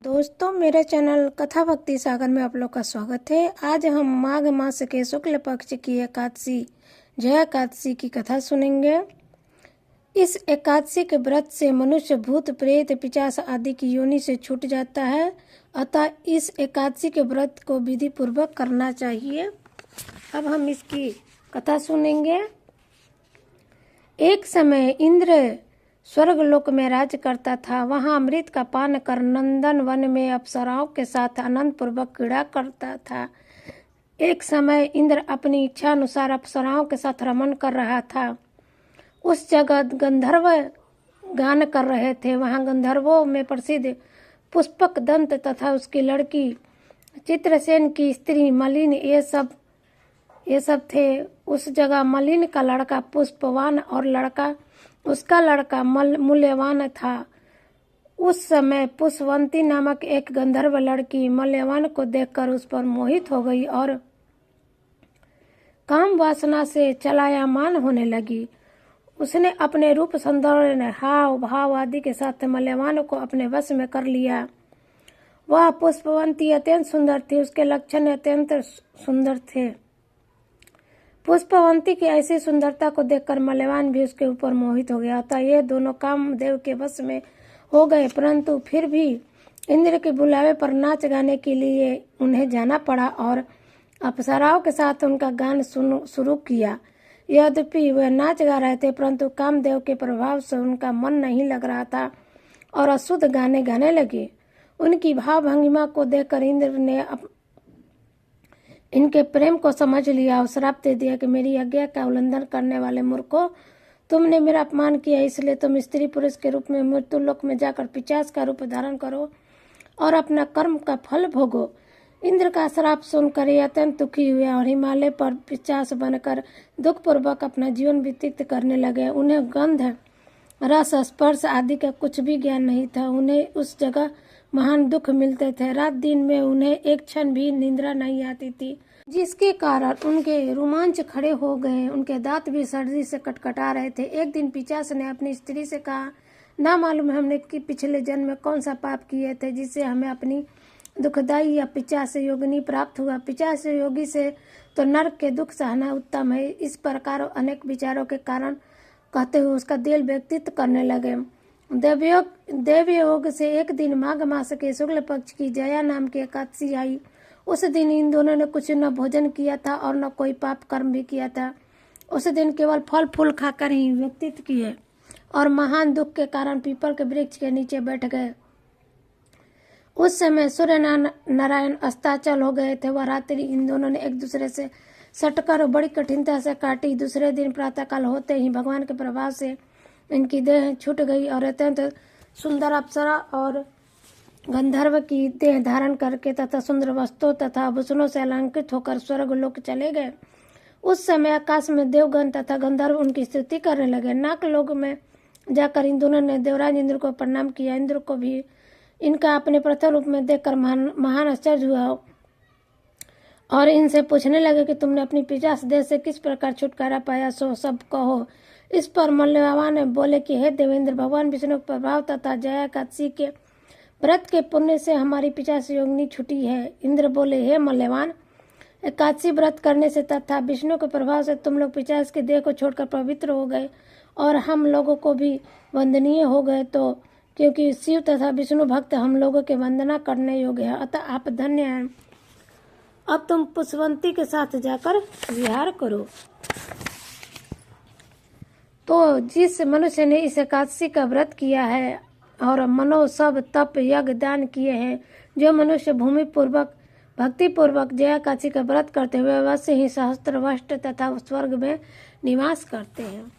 दोस्तों, मेरे चैनल कथा भक्ति सागर में आप लोग का स्वागत है। आज हम माघ मास के शुक्ल पक्ष की एकादशी जया एकादशी की कथा सुनेंगे। इस एकादशी के व्रत से मनुष्य भूत प्रेत पिशाच आदि की योनि से छूट जाता है, अतः इस एकादशी के व्रत को विधि पूर्वक करना चाहिए। अब हम इसकी कथा सुनेंगे। एक समय इंद्र स्वर्ग लोक में राज करता था। वहां अमृत का पान कर नंदन वन में अप्सराओं के साथ आनंद पूर्वक क्रीड़ा करता था। एक समय इंद्र अपनी इच्छा अनुसार अप्सराओं के साथ रमन कर रहा था। उस जगह गंधर्व गान कर रहे थे। वहां गंधर्वों में प्रसिद्ध पुष्पक दंत तथा उसकी लड़की चित्रसेन की स्त्री मलिन ये सब थे। उस जगह मलिन का लड़का पुष्पवान और उसका लड़का मूल्यवान था। उस समय पुष्पवंती नामक एक गंधर्व लड़की मूल्यवान को देखकर उस पर मोहित हो गई और काम वासना से चलायमान होने लगी। उसने अपने रूप सौंदर्य हाव भाव आदि के साथ मूल्यवान को अपने वश में कर लिया। वह पुष्पवंती अत्यंत सुंदर थी। उसके लक्षण अत्यंत सुंदर थे। पुष्पवंती की ऐसी सुंदरता को देखकर मल्यवान भी उसके ऊपर मोहित हो गया था। ये दोनों कामदेव के वश में हो गए, परंतु फिर भी इंद्र के बुलावे पर नाच गाने के लिए उन्हें जाना पड़ा और अप्सराओं के साथ उनका गान शुरू किया। यद्यपि वे नाच गा रहे थे, परंतु कामदेव के प्रभाव से उनका मन नहीं लग रहा था और अशुद्ध गाने गाने लगे। उनकी भाव भंगिमा को देखकर इंद्र ने इनके प्रेम को समझ लिया और श्राप दे दिया कि मेरी आज्ञा का उल्लंघन करने वाले मूर्खों, तुमने मेरा अपमान किया, इसलिए तुम स्त्री पुरुष के रूप में मृत्यु लोक में जाकर पिशाच का रूप धारण करो और अपना कर्म का फल भोगो। इंद्र का श्राप सुनकर ये अत्यंत दुखी हुए और हिमालय पर पिशाच बनकर दुखपूर्वक अपना जीवन व्यतीत करने लगे। उन्हें गंध रस स्पर्श आदि का कुछ भी ज्ञान नहीं था। उन्हें उस जगह महान दुख मिलते थे। रात दिन में उन्हें एक क्षण भी निद्रा नहीं आती थी, जिसके कारण उनके रोमांच खड़े हो गए। उनके दांत भी सर्दी से कटकटा रहे थे। एक दिन पिशाच ने अपनी स्त्री से कहा, ना मालूम हमने कि पिछले जन्म में कौन सा पाप किए थे जिससे हमें अपनी दुखदाई या पिशाच योगिनी प्राप्त हुआ। पिशाच योगी से तो नरक के दुख सहना उत्तम है। इस प्रकार अनेक विचारों के कारण कहते हुए उसका दिल व्यतीत करने लगे। देवयोग से एक दिन माघ मास के शुक्ल पक्ष की जया नाम की एकादशी आई। उस दिन इन दोनों ने कुछ न भोजन किया था और न कोई पाप कर्म भी किया था। उस दिन केवल फल फूल खाकर ही व्यतीत किए और महान दुख के कारण पीपल के वृक्ष के नीचे बैठ गए। उस समय सूर्य नारायण अस्ताचल हो गए थे। वह रात्रि इन दोनों ने एक दूसरे से सटकर बड़ी कठिनता से काटी। दूसरे दिन प्रातःकाल होते ही भगवान के प्रभाव से इनकी देह छूट गई और अत्यंत सुंदर अप्सरा और गंधर्व की देह धारण करके तथा सुंदर वस्त्रों तथा आभूषणों से अलंकृत होकर स्वर्ग लोक चले गए। उस समय आकाश में देवगण तथा गंधर्व उनकी स्तुति करने लगे। नाग लोक में जाकर इन दोनों ने देवराज इंद्र को प्रणाम किया। इंद्र को भी इनका अपने प्रथम रूप में देखकर महान आश्चर्य हुआ और इनसे पूछने लगे कि तुमने अपनी पिशाच देह से किस प्रकार छुटकारा पाया, सो सब कहो। इस पर मल्यवान ने बोले कि हे देवेंद्र, भगवान विष्णु के प्रभाव तथा जया एकादशी के व्रत के पुण्य से हमारी पिशाच योगिनी छुटी है। इंद्र बोले, हे मल्यवान, एकादशी व्रत करने से तथा विष्णु के प्रभाव से तुम लोग पिशाच के देह को छोड़कर पवित्र हो गए और हम लोगों को भी वंदनीय हो गए। तो क्योंकि शिव तथा विष्णु भक्त हम लोगों के वंदना करने योग्य है, अतः आप धन्य हैं। अब तुम पुष्पवंती के साथ जाकर विहार करो। तो जिस मनुष्य ने इस एकादशी का व्रत किया है और मनो सब तप यज्ञ दान किए हैं, जो मनुष्य भक्ति पूर्वक जया एकादशी का व्रत करते हुए अवश्य ही सहस्त्र वर्ष तथा स्वर्ग में निवास करते हैं।